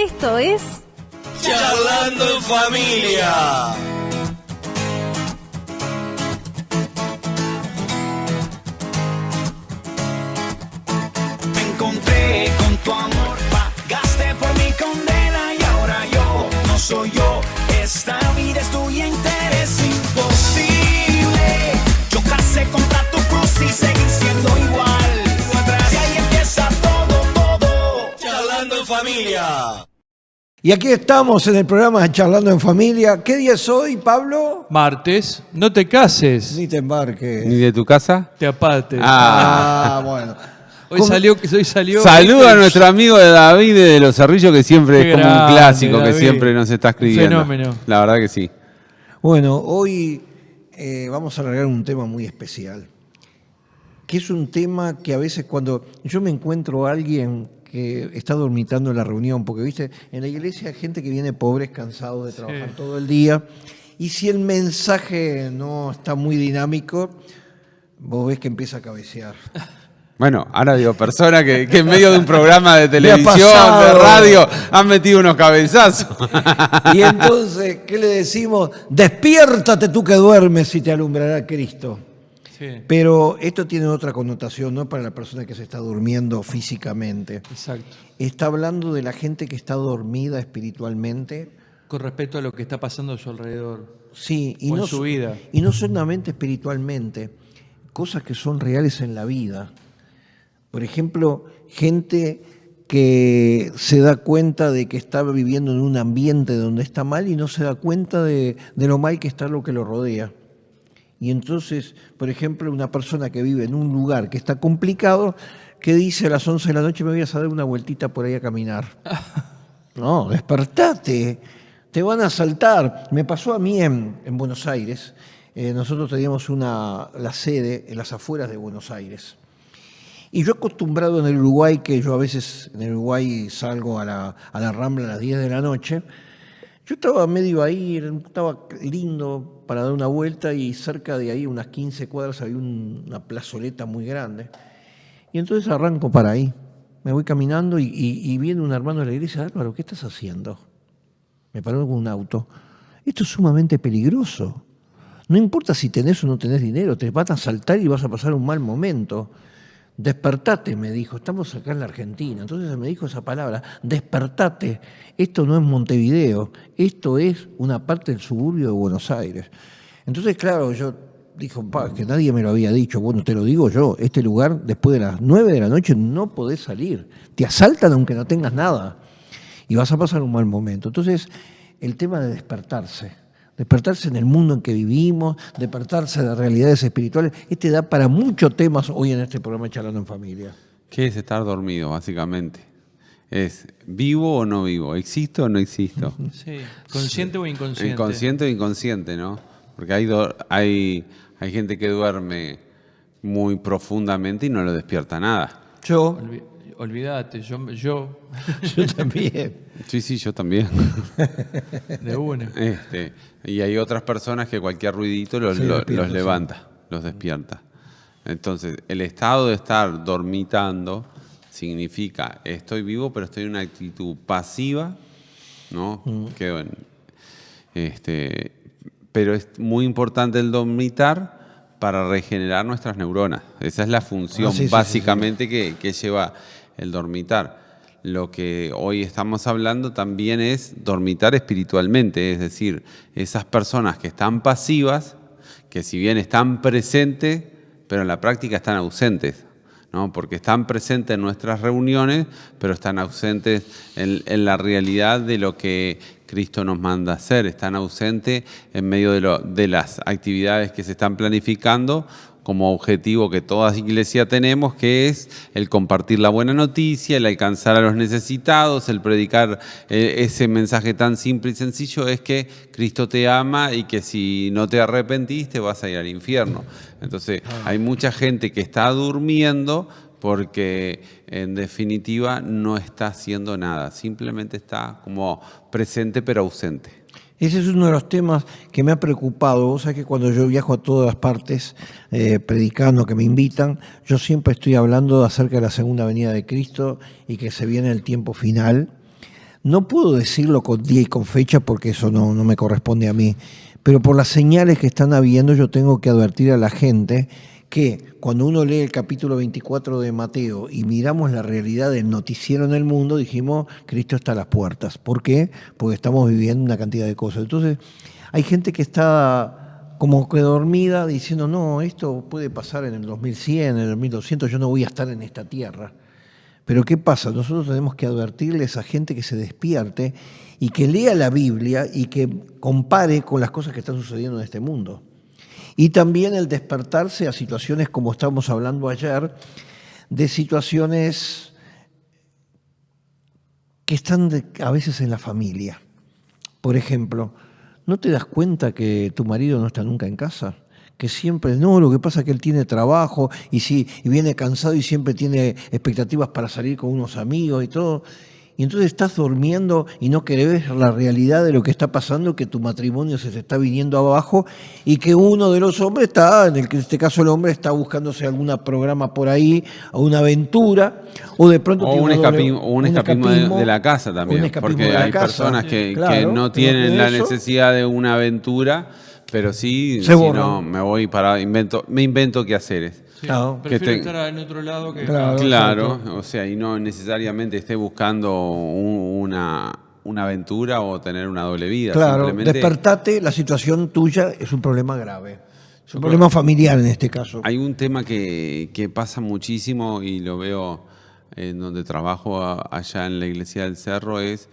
Esto es Charlando en Familia. Me encontré con tu amor, pagaste por mi condena y ahora yo no soy yo. Esta vida es tuya entera, es imposible chocarse contra tu cruz y seguir siendo igual. Y ahí empieza todo. Charlando en Familia. Y aquí estamos en el programa de Charlando en Familia. ¿Qué día es hoy, Pablo? Martes, no te cases, Ni te embarques. ¿Ni de tu casa? te apartes. Bueno. Hoy salió. Saluda a nuestro amigo de David de Los Cerrillos, que siempre Qué es como un grande, clásico, que David. siempre nos está escribiendo. Fenómeno. La verdad que sí. Bueno, hoy vamos a alargar un tema muy especial. Que es un tema que a veces cuando yo me encuentro a alguien que está dormitando en la reunión, porque viste, en la iglesia hay gente que viene pobres, cansados de trabajar todo el día, y si el mensaje no está muy dinámico, vos ves que empieza a cabecear. Bueno, ahora digo, personas que en medio de un programa de ha televisión, pasado. de radio, han metido unos cabezazos. Y entonces, ¿qué le decimos? Despiértate tú que duermes y te alumbrará Cristo. Sí, Pero esto tiene otra connotación, no para la persona que se está durmiendo físicamente. exacto. Está hablando de la gente que está dormida espiritualmente. Con respecto a lo que está pasando a su alrededor. Sí, O en su vida. Y no solamente espiritualmente, cosas que son reales en la vida. Por ejemplo, gente que se da cuenta de que está viviendo en un ambiente donde está mal y no se da cuenta de lo mal que está lo que lo rodea. Y entonces, por ejemplo, una persona que vive en un lugar que está complicado, que dice a las 11 de la noche me voy a dar una vueltita por ahí a caminar. No, despertate, te van a asaltar. Me pasó a mí en Buenos Aires. Nosotros teníamos la sede en las afueras de Buenos Aires. Y yo acostumbrado en el Uruguay, que yo a veces en el Uruguay salgo a la Rambla a las 10 de la noche, yo estaba medio ahí, estaba lindo para dar una vuelta y cerca de ahí, unas 15 cuadras, había una plazoleta muy grande. Y entonces arranco para ahí. Me voy caminando y viene un hermano de la iglesia, Álvaro, ¿qué estás haciendo? Me paró con un auto. Esto es sumamente peligroso. No importa si tenés o no tenés dinero, te van a asaltar y vas a pasar un mal momento. Despertate, me dijo, estamos acá en la Argentina. Entonces me dijo esa palabra, despertate. Esto no es Montevideo, esto es una parte del suburbio de Buenos Aires. Entonces, claro, yo dije, que nadie me lo había dicho. Bueno, te lo digo yo, este lugar después de las 9 de la noche no podés salir. Te asaltan aunque no tengas nada y vas a pasar un mal momento. Entonces, el tema de despertarse en el mundo en que vivimos, despertarse de realidades espirituales, da para muchos temas hoy en este programa Charlando en Familia. ¿Qué es estar dormido, básicamente? ¿Es vivo o no vivo? ¿Existo o no existo? Sí, consciente o inconsciente. Inconsciente o inconsciente, ¿no? Porque hay gente que duerme muy profundamente y no lo despierta nada. Yo Olvídate, yo también. Sí, yo también. de una. Y hay otras personas que cualquier ruidito los levanta, los despierta. Entonces, el estado de estar dormitando significa estoy vivo, pero estoy en una actitud pasiva, ¿no? Pero es muy importante el dormitar para regenerar nuestras neuronas. Esa es la función básicamente que lleva el dormitar. Lo que hoy estamos hablando también es dormitar espiritualmente, es decir, esas personas que están pasivas, que si bien están presentes, pero en la práctica están ausentes, ¿no? Porque están presentes en nuestras reuniones, pero están ausentes en la realidad de lo que Cristo nos manda hacer, están ausentes en medio de las actividades que se están planificando como objetivo que toda iglesia tenemos, que es el compartir la buena noticia, el alcanzar a los necesitados, el predicar ese mensaje tan simple y sencillo, es que Cristo te ama y que si no te arrepentiste vas a ir al infierno. Entonces hay mucha gente que está durmiendo porque en definitiva no está haciendo nada, simplemente está como presente pero ausente. Ese es uno de los temas que me ha preocupado. Vos sabés que cuando yo viajo a todas partes predicando, que me invitan, yo siempre estoy hablando acerca de la segunda venida de Cristo y que se viene el tiempo final, No puedo decirlo con día y con fecha porque eso no me corresponde a mí, pero por las señales que están habiendo yo tengo que advertir a la gente que cuando uno lee el capítulo 24 de Mateo y miramos la realidad del noticiero en el mundo, dijimos, Cristo está a las puertas. ¿Por qué? Porque estamos viviendo una cantidad de cosas. Entonces, hay gente que está como que dormida diciendo, no, esto puede pasar en el 2100, en el 1200, yo no voy a estar en esta tierra. Pero ¿qué pasa? Nosotros tenemos que advertirle a esa gente que se despierte y que lea la Biblia y que compare con las cosas que están sucediendo en este mundo. Y también el despertarse a situaciones como estábamos hablando ayer, de situaciones que están a veces en la familia. Por ejemplo, ¿no te das cuenta que tu marido no está nunca en casa? Que siempre, no, lo que pasa es que él tiene trabajo y viene cansado y siempre tiene expectativas para salir con unos amigos y todo. Y entonces estás durmiendo y no querés ver la realidad de lo que está pasando, que tu matrimonio se te está viniendo abajo y que uno de los hombres está, en este caso el hombre, está buscándose algún programa por ahí, o una aventura, o de pronto... O un escapismo de la casa también, porque hay personas que no tienen la necesidad de una aventura, pero sí, si no, me voy me invento quehaceres. Sí, Claro. prefiero estar en otro lado que Claro, o sea, y no necesariamente esté buscando una aventura o tener una doble vida. Claro, simplemente despertate, la situación tuya es un problema grave. Es un problema familiar en este caso. hay un tema que pasa muchísimo y lo veo en donde trabajo allá en la iglesia del Cerro, es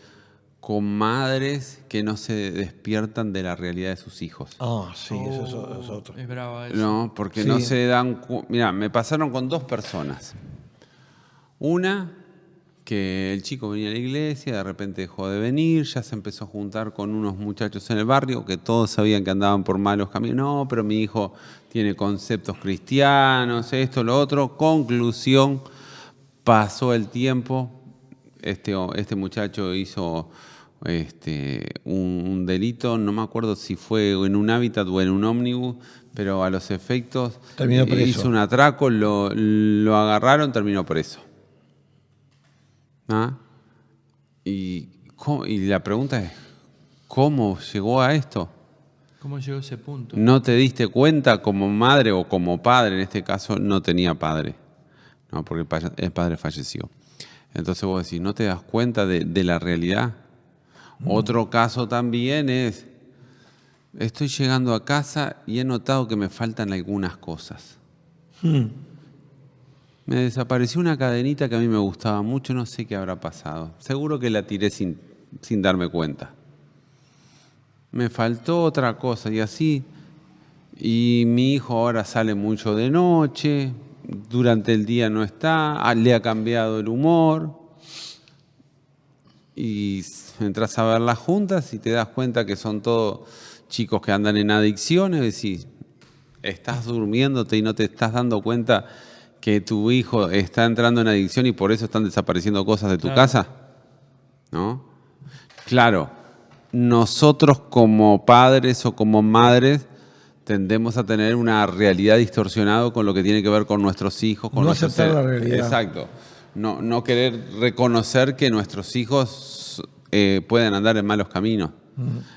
con madres que no se despiertan de la realidad de sus hijos. Ah, sí, eso es otro. Es brava eso. No, porque Sí. no se dan... Mira, me pasaron con dos personas. Una, que el chico venía a la iglesia, de repente dejó de venir, ya se empezó a juntar con unos muchachos en el barrio que todos sabían que andaban por malos caminos. No, pero mi hijo tiene conceptos cristianos, esto, lo otro. Conclusión, pasó el tiempo, este muchacho hizo un delito, no me acuerdo si fue en un hábitat o en un ómnibus, pero a los efectos Terminó preso. hizo un atraco, lo agarraron, terminó preso. ¿Ah? Y la pregunta es, ¿cómo llegó a esto? ¿Cómo llegó a ese punto? ¿No te diste cuenta como madre o como padre? En este caso no tenía padre, no, porque el padre falleció. Entonces vos decís, ¿no te das cuenta de la realidad? Otro caso también es, estoy llegando a casa y he notado que me faltan algunas cosas. Me desapareció una cadenita que a mí me gustaba mucho, no sé qué habrá pasado. Seguro que la tiré sin darme cuenta. Me faltó otra cosa y así. Y mi hijo ahora sale mucho de noche, durante el día no está, le ha cambiado el humor. Y entras a ver las juntas y te das cuenta que son todos chicos que andan en adicciones. Decís, estás durmiéndote y no te estás dando cuenta que tu hijo está entrando en adicción y por eso están desapareciendo cosas de tu casa, ¿no? Claro, nosotros como padres o como madres tendemos a tener una realidad distorsionada con lo que tiene que ver con nuestros hijos. Con No aceptar la realidad. Exacto. No querer reconocer que nuestros hijos pueden andar en malos caminos.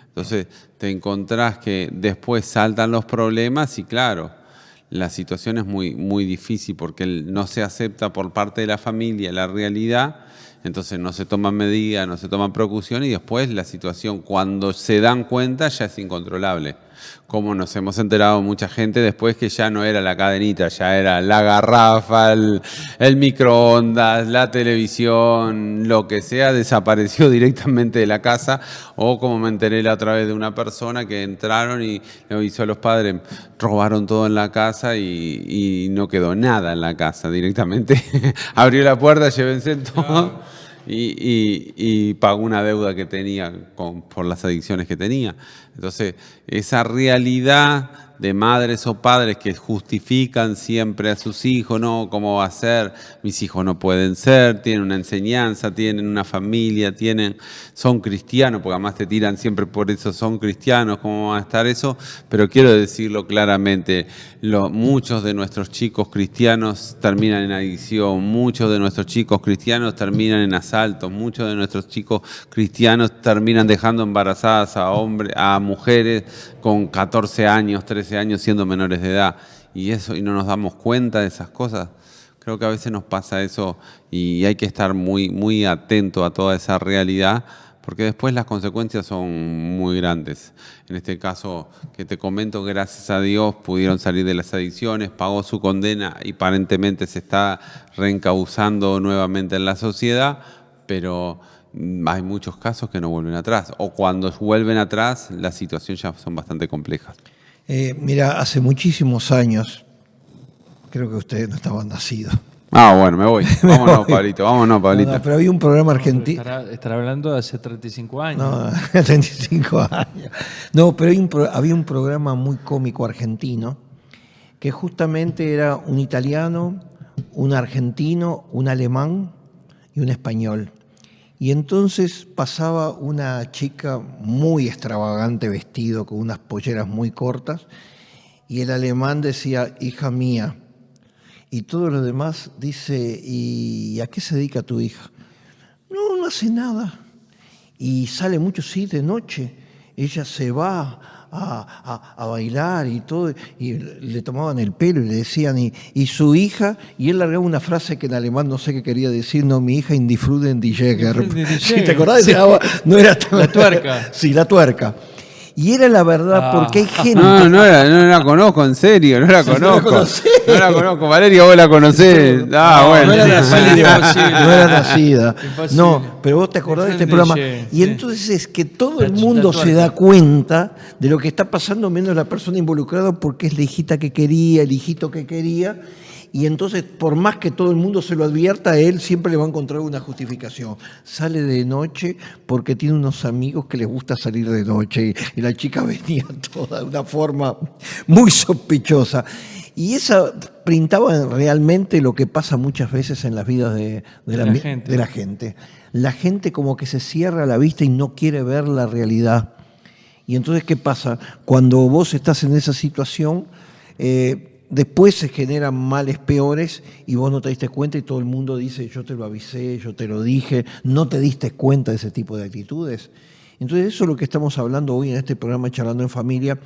Entonces te encontrás que después saltan los problemas y claro, la situación es muy, muy difícil porque no se acepta por parte de la familia la realidad, entonces no se toman medidas, no se toman precauciones y después la situación cuando se dan cuenta ya es incontrolable. Como nos hemos enterado mucha gente después que ya no era la cadenita, ya era la garrafa, el microondas, la televisión, lo que sea, desapareció directamente de la casa. O como me enteré la otra vez de una persona que entraron y le avisó a los padres, robaron todo en la casa y no quedó nada en la casa directamente. Abrió la puerta, llévense todo. Y pagó una deuda que tenía por las adicciones que tenía. Entonces, esa realidad de madres o padres que justifican siempre a sus hijos, no, ¿cómo va a ser? Mis hijos no pueden ser, tienen una enseñanza, tienen una familia, son cristianos, porque además te tiran siempre por eso, son cristianos, ¿cómo va a estar eso? Pero quiero decirlo claramente, muchos de nuestros chicos cristianos terminan en adicción, muchos de nuestros chicos cristianos terminan en asaltos, muchos de nuestros chicos cristianos terminan dejando embarazadas a mujeres con 14 años, 13 años siendo menores de edad, y no nos damos cuenta de esas cosas. Creo que a veces nos pasa eso y hay que estar muy, muy atento a toda esa realidad, porque después las consecuencias son muy grandes. En este caso que te comento, gracias a Dios pudieron salir de las adicciones, pagó su condena y aparentemente se está reencauzando nuevamente en la sociedad, pero hay muchos casos que no vuelven atrás, o cuando vuelven atrás las situaciones ya son bastante complejas. Mira, hace muchísimos años, creo que ustedes no estaban nacidos. Bueno, me voy. Vámonos, Pablito, vámonos, Pablito. No, pero había un programa argentino. Estará hablando de hace 35 años. No, 35 años. No, pero había un programa muy cómico argentino que justamente era un italiano, un argentino, un alemán y un español. Y entonces pasaba una chica muy extravagante, vestido con unas polleras muy cortas, y el alemán decía, hija mía. Y todos los demás dice, ¿y a qué se dedica tu hija? No hace nada. Y sale mucho, sí, de noche. Ella se va a bailar y todo, y le tomaban el pelo y le decían, y su hija, y él largaba una frase que en alemán no sé qué quería decir, no, mi hija indifruden die Jäger. ¿Sí, te acordás? Sí. No era tan... La tuerca. Sí, la tuerca. Y era la verdad, porque hay gente... No la conozco, en serio, no la conozco. No la conozco, Valeria, vos la conocés. Bueno. No era nacida. No, pero vos te acordás de este programa. Y entonces es que todo el mundo se da cuenta de lo que está pasando, menos la persona involucrada, porque es la hijita que quería, el hijito que quería. Y entonces, por más que todo el mundo se lo advierta, él siempre le va a encontrar una justificación. Sale de noche porque tiene unos amigos que les gusta salir de noche. Y la chica venía toda de una forma muy sospechosa. Y esa printaba realmente lo que pasa muchas veces en las vidas de la gente. La gente como que se cierra la vista y no quiere ver la realidad. Y entonces, ¿qué pasa? Cuando vos estás en esa situación... después se generan males peores y vos no te diste cuenta y todo el mundo dice, yo te lo avisé, yo te lo dije, no te diste cuenta de ese tipo de actitudes. Entonces eso es lo que estamos hablando hoy en este programa Charlando en Familia,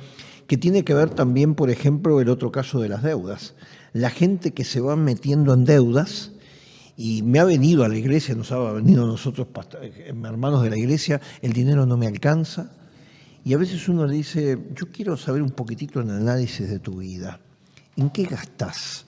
que tiene que ver también, por ejemplo, el otro caso de las deudas. La gente que se va metiendo en deudas, y me ha venido a la iglesia, nos ha venido a nosotros, hermanos de la iglesia, el dinero no me alcanza. Y a veces uno le dice, yo quiero saber un poquitito el análisis de tu vida. ¿En qué gastás?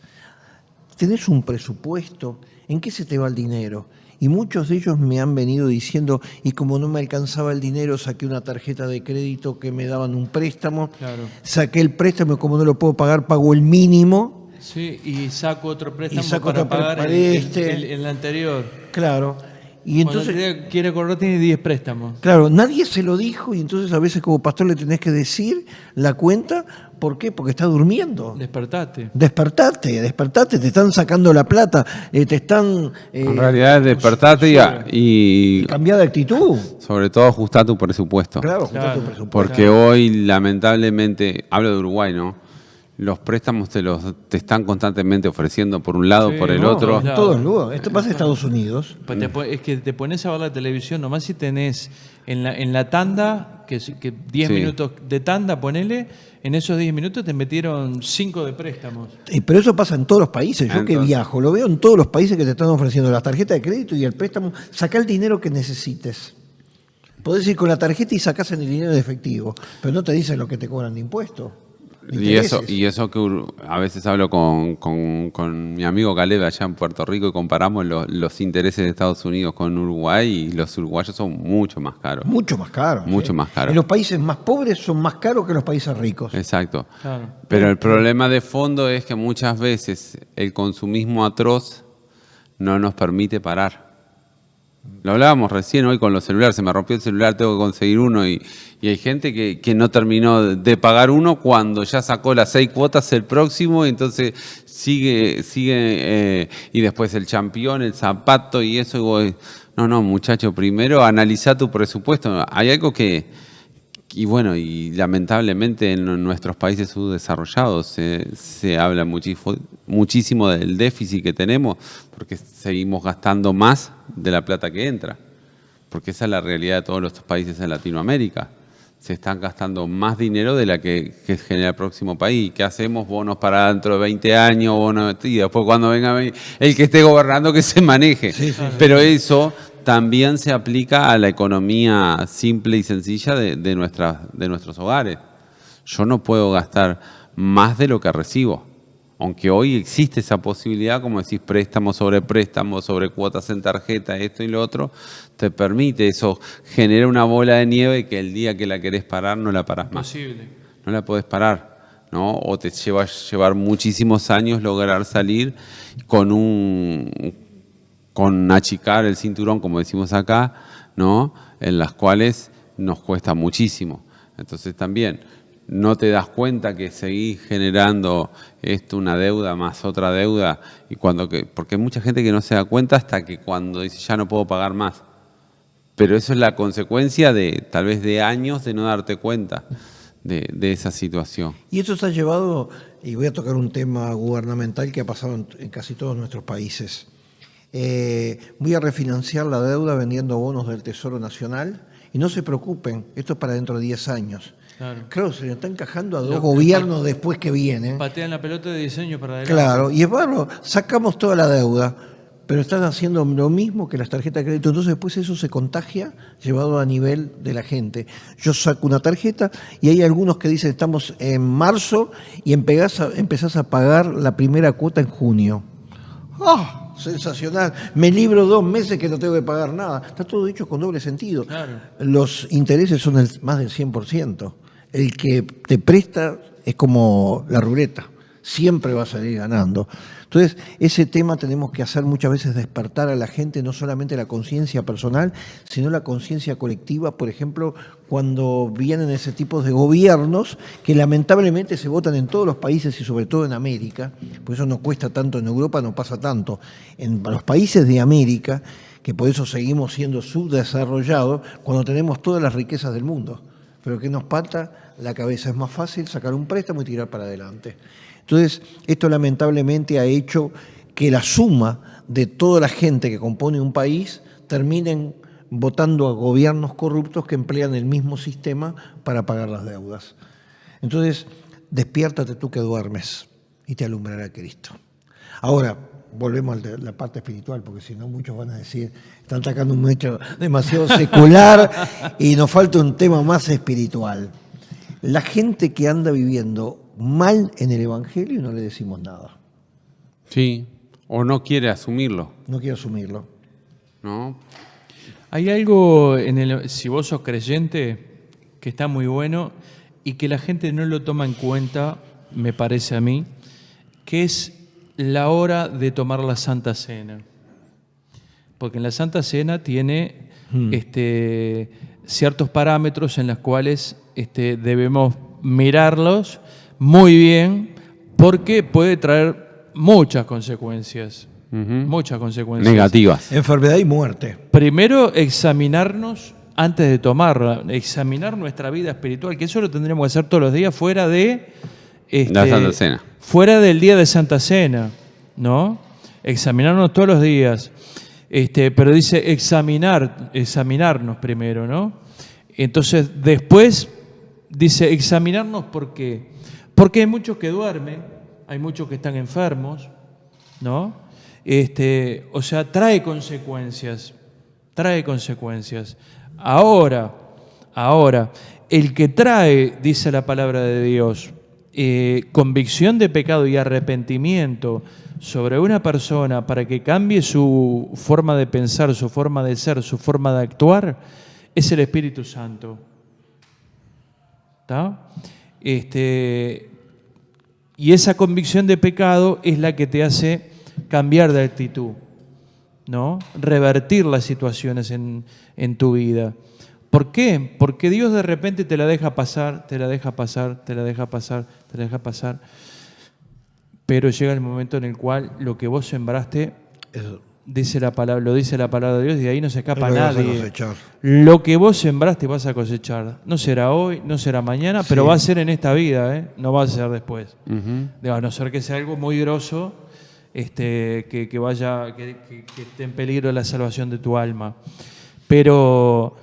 ¿Tenés un presupuesto? ¿En qué se te va el dinero? Y muchos de ellos me han venido diciendo, y como no me alcanzaba el dinero, saqué una tarjeta de crédito que me daban un préstamo, claro. Saqué el préstamo y como no lo puedo pagar, pago el mínimo. Sí, y saco otro préstamo para pagar el anterior. Claro. Y entonces, cuando quiere correr tiene 10 préstamos. Claro, nadie se lo dijo y entonces a veces como pastor le tenés que decir la cuenta. ¿Por qué? Porque está durmiendo. Despertate, te están sacando la plata, te están... en realidad despertate y cambiar de actitud. Sobre todo ajustar tu presupuesto. Claro, ajustar tu presupuesto. Porque hoy lamentablemente, hablo de Uruguay, ¿no? Los préstamos te están constantemente ofreciendo por un lado, por el otro. En todos lugares. Esto pasa en Estados Unidos. Pues es que te pones a ver la televisión, nomás si tenés en la tanda, que 10 minutos de tanda, ponele, en esos 10 minutos te metieron 5 de préstamos. Pero eso pasa en todos los países. Yo que viajo, lo veo en todos los países que te están ofreciendo la tarjeta de crédito y el préstamo. Sacá el dinero que necesites. Podés ir con la tarjeta y sacás el dinero de efectivo, pero no te dicen lo que te cobran de impuestos. Y eso que a veces hablo con mi amigo Caleb allá en Puerto Rico y comparamos los intereses de Estados Unidos con Uruguay y los uruguayos son mucho más caros. Mucho más caros. Mucho más caros. Y los países más pobres son más caros que los países ricos. Exacto. Claro. Pero el problema de fondo es que muchas veces el consumismo atroz no nos permite parar. Lo hablábamos recién hoy con los celulares, se me rompió el celular, tengo que conseguir uno y hay gente que no terminó de pagar uno cuando ya sacó las 6 cuotas el próximo y entonces sigue y después el champión, el zapato y eso. Y vos, no, muchacho, primero analiza tu presupuesto. Hay algo y lamentablemente en nuestros países subdesarrollados se habla muchísimo del déficit que tenemos porque seguimos gastando más de la plata que entra. Porque esa es la realidad de todos los países en Latinoamérica. Se están gastando más dinero de la que genera el próximo país. ¿Qué hacemos? Bonos para dentro de 20 años, y después cuando venga el que esté gobernando que se maneje. Sí. Pero eso también se aplica a la economía simple y sencilla de nuestros hogares. Yo no puedo gastar más de lo que recibo. Aunque hoy existe esa posibilidad, como decís, préstamos, sobre cuotas en tarjeta, esto y lo otro, te permite eso, genera una bola de nieve que el día que la querés parar no la parás más. Posible. No la podés parar, ¿no? O te lleva a llevar muchísimos años lograr salir con achicar el cinturón, como decimos acá, ¿no? En las cuales nos cuesta muchísimo. Entonces también no te das cuenta que seguís generando una deuda más otra deuda, porque hay mucha gente que no se da cuenta hasta que cuando dice ya no puedo pagar más. Pero eso es la consecuencia de tal vez de años de no darte cuenta de esa situación. Y esto está llevado, y voy a tocar un tema gubernamental que ha pasado en casi todos nuestros países. Voy a refinanciar la deuda vendiendo bonos del Tesoro Nacional y no se preocupen, esto es para dentro de 10 años. Claro, se le está encajando a dos gobiernos después que vienen. Patean la pelota de diseño para adelante. Claro, y es bárbaro, sacamos toda la deuda, pero están haciendo lo mismo que las tarjetas de crédito. Entonces después eso se contagia llevado a nivel de la gente. Yo saco una tarjeta y hay algunos que dicen estamos en marzo y empezás a pagar la primera cuota en junio. ¡Ah! Sensacional. Me libro 2 meses que no tengo que pagar nada. Está todo dicho con doble sentido. Claro. Los intereses son más del 100%. El que te presta es como la ruleta. Siempre va a salir ganando. Entonces, ese tema tenemos que hacer muchas veces despertar a la gente, no solamente la conciencia personal, sino la conciencia colectiva, por ejemplo, cuando vienen ese tipo de gobiernos que lamentablemente se votan en todos los países y sobre todo en América, por eso no cuesta tanto, en Europa no pasa tanto, en los países de América, que por eso seguimos siendo subdesarrollados cuando tenemos todas las riquezas del mundo. Pero ¿qué nos falta? La cabeza. Es más fácil sacar un préstamo y tirar para adelante. Entonces, esto lamentablemente ha hecho que la suma de toda la gente que compone un país terminen votando a gobiernos corruptos que emplean el mismo sistema para pagar las deudas. Entonces, despiértate tú que duermes y te alumbrará Cristo. Ahora, volvemos a la parte espiritual, porque si no muchos van a decir, están atacando un hecho demasiado secular y nos falta un tema más espiritual. La gente que anda viviendo mal en el Evangelio no le decimos nada. Sí, o no quiere asumirlo. No quiere asumirlo. ¿No? Hay algo, si vos sos creyente, que está muy bueno y que la gente no lo toma en cuenta, me parece a mí, que es la hora de tomar la Santa Cena. Porque en la Santa Cena tiene ciertos parámetros en los cuales debemos mirarlos muy bien, porque puede traer muchas consecuencias. Muchas consecuencias. Negativas. Enfermedad y muerte. Primero, examinarnos antes de tomarla, examinar nuestra vida espiritual, que eso lo tendremos que hacer todos los días fuera de la Santa Cena. Fuera del día de Santa Cena, ¿no? Examinarnos todos los días. Pero dice examinarnos primero, ¿no? Entonces, después dice examinarnos ¿por qué? Porque hay muchos que duermen, hay muchos que están enfermos, ¿no? O sea, trae consecuencias. Ahora, el que trae, dice la palabra de Dios, convicción de pecado y arrepentimiento sobre una persona para que cambie su forma de pensar, su forma de ser, su forma de actuar, es el Espíritu Santo. ¿Está? Y esa convicción de pecado es la que te hace cambiar de actitud. ¿no? Revertir las situaciones en tu vida. ¿Por qué? Porque Dios de repente te la deja pasar, te la deja pasar, te la deja pasar, te la deja pasar. Pero llega el momento en el cual lo que vos sembraste, Eso. lo dice la palabra de Dios, y de ahí no se escapa Es lo que vas a nadie. cosechar. Lo que vos sembraste vas a cosechar. No será hoy, no será mañana, pero va a ser en esta vida, ¿eh? No va a ser después. A no ser que sea algo muy grosso, que esté en peligro la salvación de tu alma. Pero,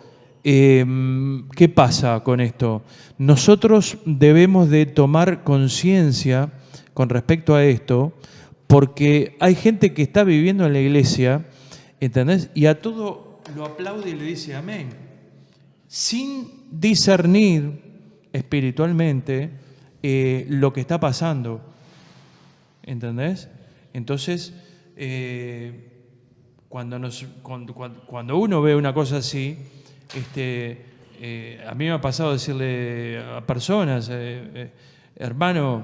¿qué pasa con esto? Nosotros debemos de tomar conciencia con respecto a esto, porque hay gente que está viviendo en la iglesia, ¿entendés? Y a todo lo aplaude y le dice amén, sin discernir espiritualmente lo que está pasando, ¿entendés? Entonces, cuando uno ve una cosa así, a mí me ha pasado decirle a personas, hermano,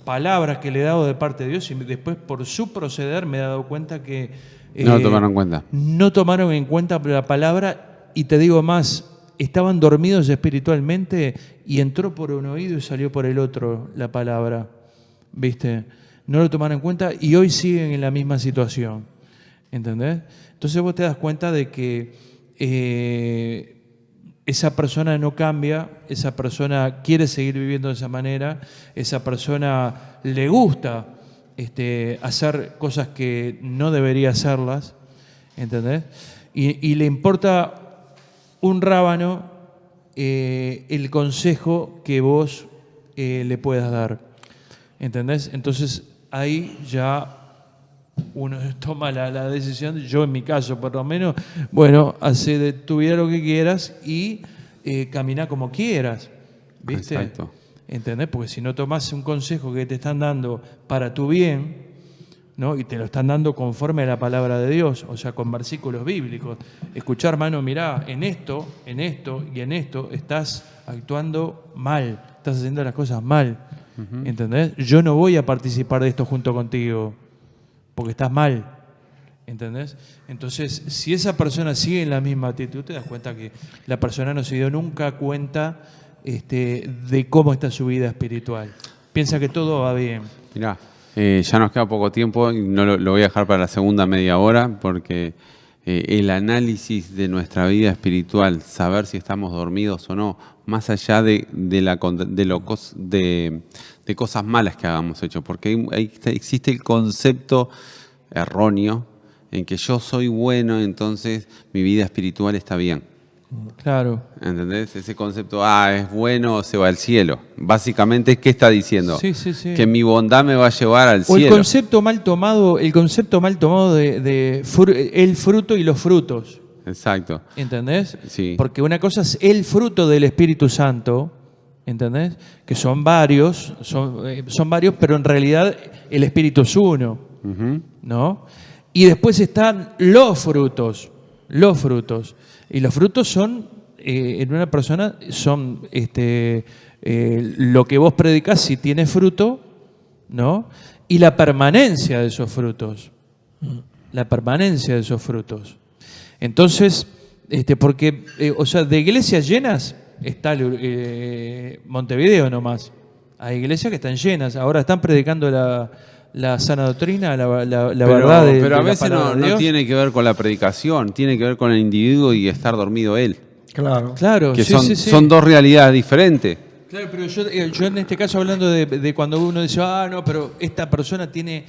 palabras que le he dado de parte de Dios, y después por su proceder me he dado cuenta que No lo tomaron en cuenta. no tomaron en cuenta la palabra, y te digo más, estaban dormidos espiritualmente y entró por un oído y salió por el otro la palabra, ¿viste? No lo tomaron en cuenta y hoy siguen en la misma situación, ¿entendés? Entonces vos te das cuenta de que esa persona no cambia, esa persona quiere seguir viviendo de esa manera, esa persona le gusta hacer cosas que no debería hacerlas, ¿entendés? Y le importa un rábano el consejo que vos le puedas dar, ¿entendés? Entonces ahí ya uno toma la decisión, yo en mi caso por lo menos, bueno, hace de tu vida lo que quieras y camina como quieras, ¿viste? Exacto. ¿Entendés? Porque si no tomás un consejo que te están dando para tu bien, ¿no? Y te lo están dando conforme a la palabra de Dios, o sea, con versículos bíblicos. Escuchar, hermano, mirá, en esto y en esto estás actuando mal, estás haciendo las cosas mal, ¿entendés? Yo no voy a participar de esto junto contigo, porque estás mal, ¿entendés? Entonces, si esa persona sigue en la misma actitud, te das cuenta que la persona no se dio nunca cuenta de cómo está su vida espiritual. Piensa que todo va bien. Mirá, ya nos queda poco tiempo y no lo voy a dejar para la segunda media hora, porque el análisis de nuestra vida espiritual, saber si estamos dormidos o no, más allá de cosas malas que hagamos hecho, porque existe el concepto erróneo en que yo soy bueno, entonces mi vida espiritual está bien. Claro. ¿Entendés? Ese concepto, es bueno, se va al cielo. Básicamente, ¿qué está diciendo? Sí. Que mi bondad me va a llevar al O cielo. el concepto mal tomado de el fruto y los frutos. Exacto. ¿Entendés? Sí. Porque una cosa es el fruto del Espíritu Santo, ¿entendés? Que son varios, pero en realidad el Espíritu es uno, ¿no? Y después están los frutos. Y los frutos son, en una persona, son lo que vos predicás si tiene fruto, ¿no? Y la permanencia de esos frutos. Entonces, porque, de iglesias llenas está Montevideo nomás. Hay iglesias que están llenas. Ahora están predicando la sana doctrina, la verdad de Pero a la veces palabra de no Dios. tiene que ver con la predicación, tiene que ver con el individuo y estar dormido él. Claro. Claro, Que sí. son dos realidades diferentes. Claro, pero yo en este caso hablando de cuando uno dice, no, pero esta persona tiene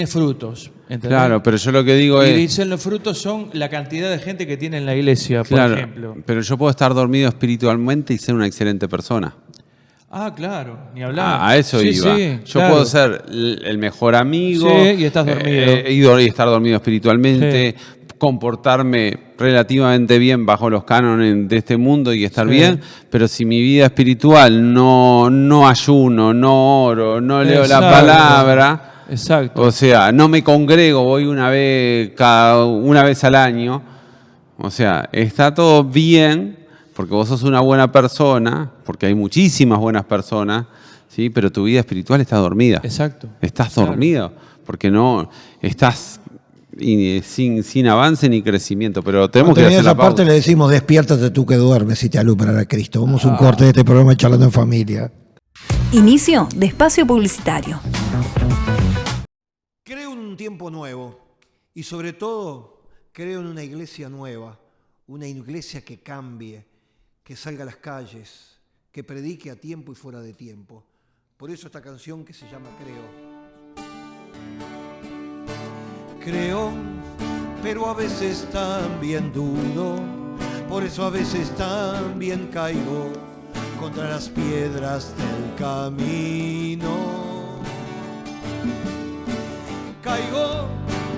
frutos, ¿entendés? Claro, pero yo lo que digo Y es... dicen los frutos son la cantidad de gente que tiene en la iglesia, Claro, por ejemplo. pero yo puedo estar dormido espiritualmente y ser una excelente persona. Claro, ni hablar. A eso Sí, iba. sí, Yo claro. puedo ser el mejor amigo. Sí, y estás dormido. Y estar dormido espiritualmente, comportarme relativamente bien bajo los cánones de este mundo y estar bien, pero si mi vida espiritual no ayuno, no oro, no leo la palabra, Exacto. o sea, no me congrego, voy una vez al año, o sea, está todo bien, porque vos sos una buena persona, porque hay muchísimas buenas personas, ¿sí? Pero tu vida espiritual está dormida. Exacto. Estás Claro. dormido, porque no estás sin avance ni crecimiento, pero tenemos Cuando que hacer esa la pausa. parte le decimos, despiértate tú que duermes y te alumbrará Cristo. Vamos a un corte de este programa Charlando en Familia. Inicio de espacio publicitario. Creo en un tiempo nuevo y sobre todo creo en una iglesia nueva, una iglesia que cambie, que salga a las calles, que predique a tiempo y fuera de tiempo. Por eso esta canción que se llama Creo. Creo, pero a veces también dudo, por eso a veces también caigo contra las piedras del camino. Caigo,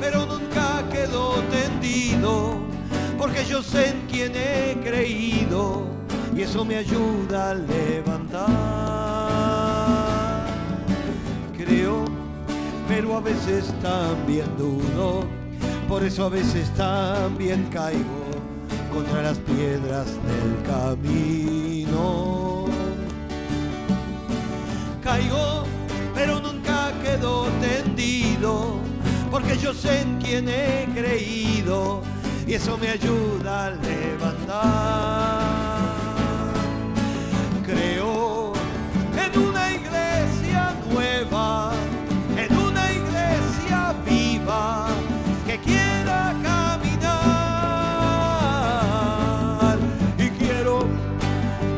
pero nunca quedo tendido, porque yo sé en quién he creído y eso me ayuda a levantar. Creo, pero a veces también dudo, por eso a veces también caigo contra las piedras del camino. Caigo, pero nunca quedo tendido, porque yo sé en quién he creído y eso me ayuda a levantar. Creo en una iglesia nueva, en una iglesia viva que quiera caminar, y quiero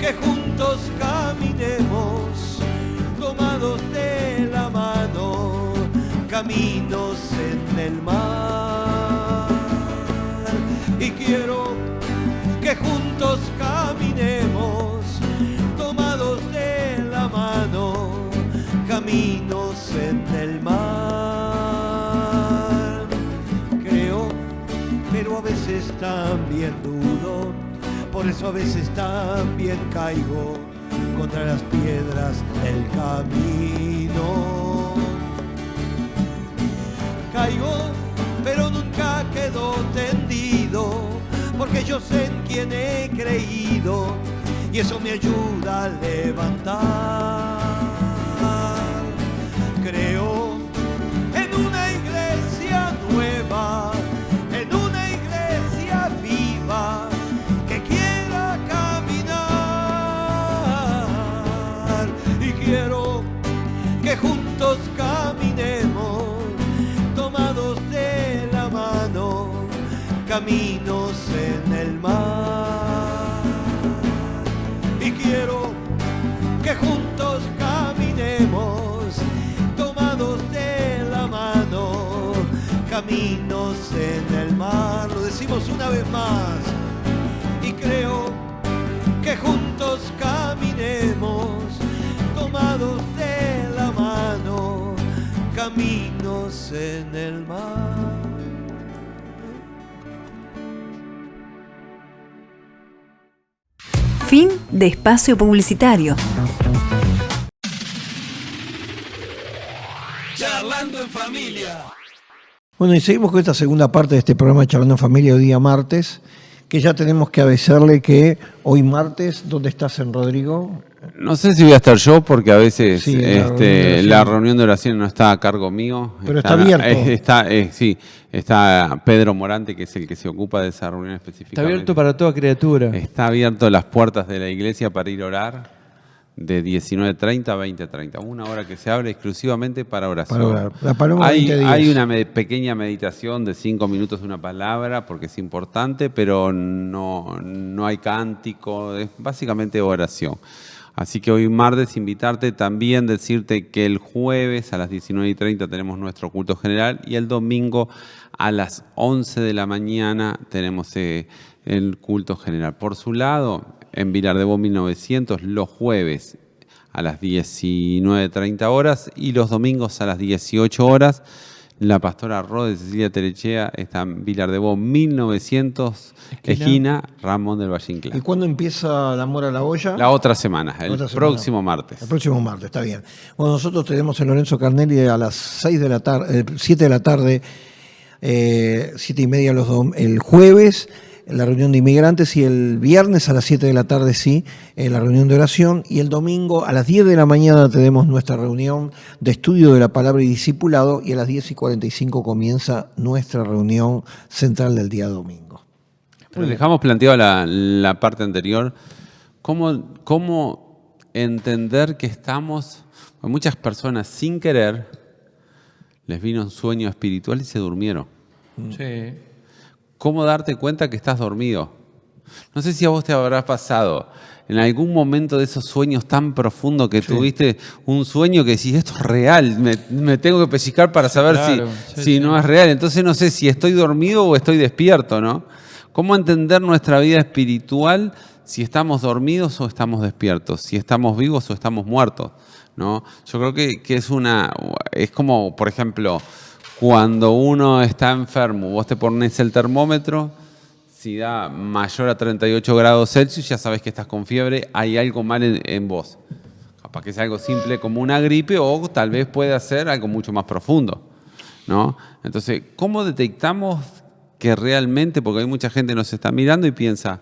que juntos caminemos tomados de la mano, caminos en el mar. Y quiero que juntos caminemos tomados de la mano, caminos en el mar. Creo, pero a veces también dudo, por eso a veces también caigo contra las piedras del camino. Caigo, pero nunca quedo tendido, porque yo sé en quién he creído y eso me ayuda a levantar. Creo en una iglesia nueva, en una iglesia viva que quiera caminar, y quiero que juntos caminemos tomados de la mano, caminos en el mar. Y quiero que juntos caminemos tomados de la mano, caminos en el mar. Lo decimos una vez más. Y creo que juntos caminemos tomados de la mano, caminos en el mar. Fin de espacio publicitario. Charlando en Familia. Bueno, y seguimos con esta segunda parte de este programa Charlando en Familia, hoy día martes, que ya tenemos que avisarle que hoy martes, ¿dónde estás, en Rodrigo? No sé si voy a estar yo, porque a veces Sí, la reunión de oración no está a cargo mío. Pero está abierto. Sí, está Pedro Morante, que es el que se ocupa de esa reunión específicamente. Está abierto para toda criatura. Está abierto las puertas de la iglesia para ir a orar de 19:30 a 20:30. Una hora que se abre exclusivamente para oración. Para orar. La paloma Hay 20 días. hay una pequeña meditación de 5 minutos de una palabra, porque es importante, pero no hay cántico, es básicamente oración. Así que hoy martes invitarte, también decirte que el jueves a las 19:30 tenemos nuestro culto general y el domingo a las 11 de la mañana tenemos el culto general. Por su lado, en Vilar de Bo 1900, los jueves a las 19:30 horas y los domingos a las 18 horas, la pastora Rode Cecilia Terechea está en Vilar de Bo 1900, esquina Ramón del Valle Inclán. ¿Y cuándo empieza la mora a la olla? La otra semana, el Otra semana. próximo martes. El próximo martes, está bien. Bueno, nosotros tenemos en Lorenzo Carnelli a las 6 de la tarde, 7 de la tarde, 7:30 el jueves, la reunión de inmigrantes, y el viernes a las 7 de la tarde sí, la reunión de oración, y el domingo a las 10 de la mañana tenemos nuestra reunión de estudio de la palabra y discipulado, y a las 10:45 comienza nuestra reunión central del día domingo. Pero dejamos planteado la parte anterior, cómo entender que estamos, a muchas personas sin querer les vino un sueño espiritual y se durmieron. Sí. ¿Cómo darte cuenta que estás dormido? No sé si a vos te habrá pasado en algún momento de esos sueños tan profundos que tuviste un sueño que decís, esto es real, me tengo que pellizcar para saber si no es real. Entonces no sé si estoy dormido o estoy despierto, ¿no? ¿Cómo entender nuestra vida espiritual si estamos dormidos o estamos despiertos? Si estamos vivos o estamos muertos, ¿no? Yo creo que es como, por ejemplo, cuando uno está enfermo, vos te pones el termómetro, si da mayor a 38 grados Celsius, ya sabes que estás con fiebre, hay algo mal en vos. Capaz que es algo simple como una gripe o tal vez pueda ser algo mucho más profundo, ¿no? Entonces, ¿cómo detectamos que realmente, porque hay mucha gente que nos está mirando y piensa,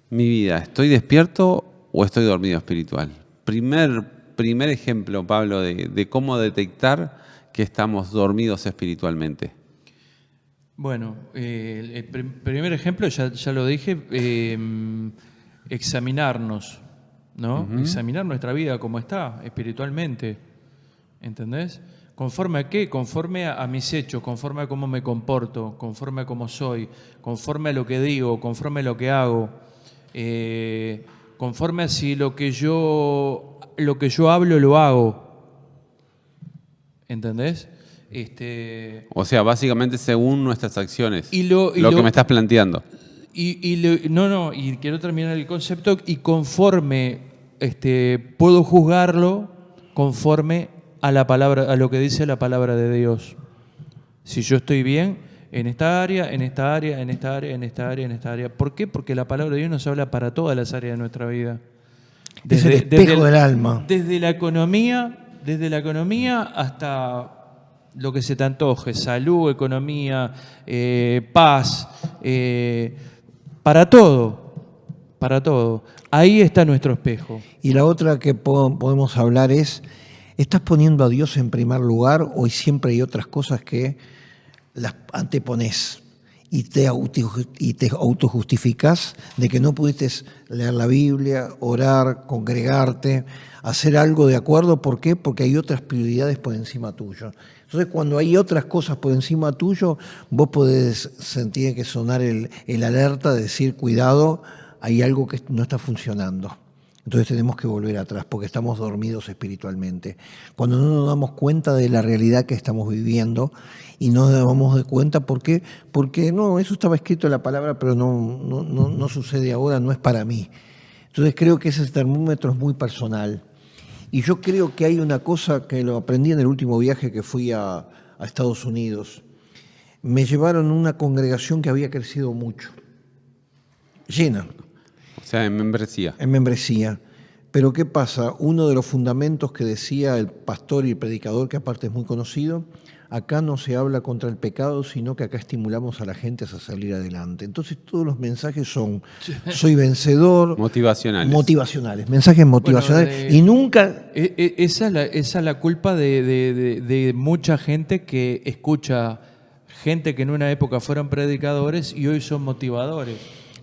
mi vida, ¿estoy despierto o estoy dormido espiritual? Primer ejemplo, Pablo, de cómo detectar que estamos dormidos espiritualmente. Bueno, el primer ejemplo, ya lo dije, examinarnos, ¿no? Uh-huh. Examinar nuestra vida como está espiritualmente, ¿entendés? ¿Conforme a qué? Conforme a mis hechos, conforme a cómo me comporto, conforme a cómo soy, conforme a lo que digo, conforme a lo que hago, conforme a si lo que yo hablo lo hago. ¿Entendés? O sea, básicamente según nuestras acciones, lo que me estás planteando. Y quiero terminar el concepto, y conforme puedo juzgarlo conforme a la palabra, a lo que dice la palabra de Dios. Si yo estoy bien en esta área, en esta área, en esta área, en esta área, en esta área. ¿Por qué? Porque la palabra de Dios nos habla para todas las áreas de nuestra vida. Es el espejo del alma. Desde la economía hasta lo que se te antoje, salud, economía, paz, para todo. Ahí está nuestro espejo. Y la otra que podemos hablar es, ¿estás poniendo a Dios en primer lugar o siempre hay otras cosas que las antepones y te autojustificás de que no pudiste leer la Biblia, orar, congregarte, hacer algo de acuerdo? ¿Por qué? Porque hay otras prioridades por encima tuyo. Entonces, cuando hay otras cosas por encima tuyo, vos podés sentir que sonar el alerta de decir, cuidado, hay algo que no está funcionando. Entonces tenemos que volver atrás porque estamos dormidos espiritualmente. Cuando no nos damos cuenta de la realidad que estamos viviendo y no nos damos cuenta, ¿por qué? Porque no, eso estaba escrito en la palabra, pero no sucede ahora, no es para mí. Entonces creo que ese termómetro es muy personal. Y yo creo que hay una cosa que lo aprendí en el último viaje que fui a Estados Unidos. Me llevaron a una congregación que había crecido mucho, llena. O sea, en membresía. En membresía. Pero ¿qué pasa? Uno de los fundamentos que decía el pastor y el predicador, que aparte es muy conocido, acá no se habla contra el pecado, sino que acá estimulamos a la gente a salir adelante. Entonces todos los mensajes son, soy vencedor. Motivacionales. Mensajes motivacionales. Bueno, y nunca... Esa es la culpa de mucha gente que escucha gente que en una época fueron predicadores y hoy son motivadores.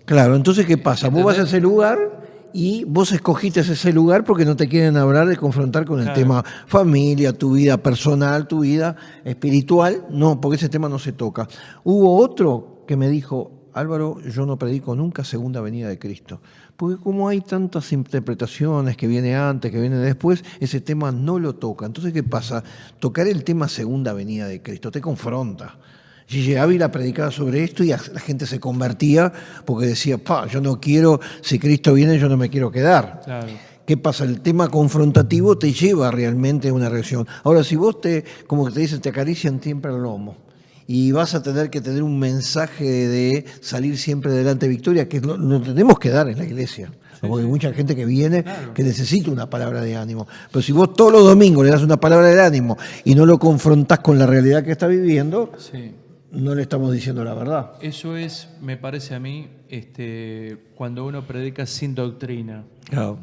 Claro, entonces ¿qué pasa? Vos vas a ese lugar y vos escogiste ese lugar porque no te quieren hablar de confrontar con el tema familia, tu vida personal, tu vida espiritual. No, porque ese tema no se toca. Hubo otro que me dijo, Álvaro, yo no predico nunca segunda venida de Cristo. Porque como hay tantas interpretaciones, que viene antes, que viene después, ese tema no lo toca. Entonces, ¿qué pasa? Tocar el tema segunda venida de Cristo te confronta. Gigi Ávila predicaba sobre esto y la gente se convertía porque decía, yo no quiero, si Cristo viene yo no me quiero quedar. Claro. ¿Qué pasa? El tema confrontativo te lleva realmente a una reacción. Ahora, si vos como que te dicen, te acarician siempre el lomo y vas a tener que tener un mensaje de salir siempre adelante victoria, que no tenemos que dar en la iglesia. Porque hay mucha gente que viene que necesita una palabra de ánimo. Pero si vos todos los domingos le das una palabra de ánimo y no lo confrontás con la realidad que está viviendo... Sí. no le estamos diciendo la verdad. Eso es, me parece a mí, cuando uno predica sin doctrina. Claro.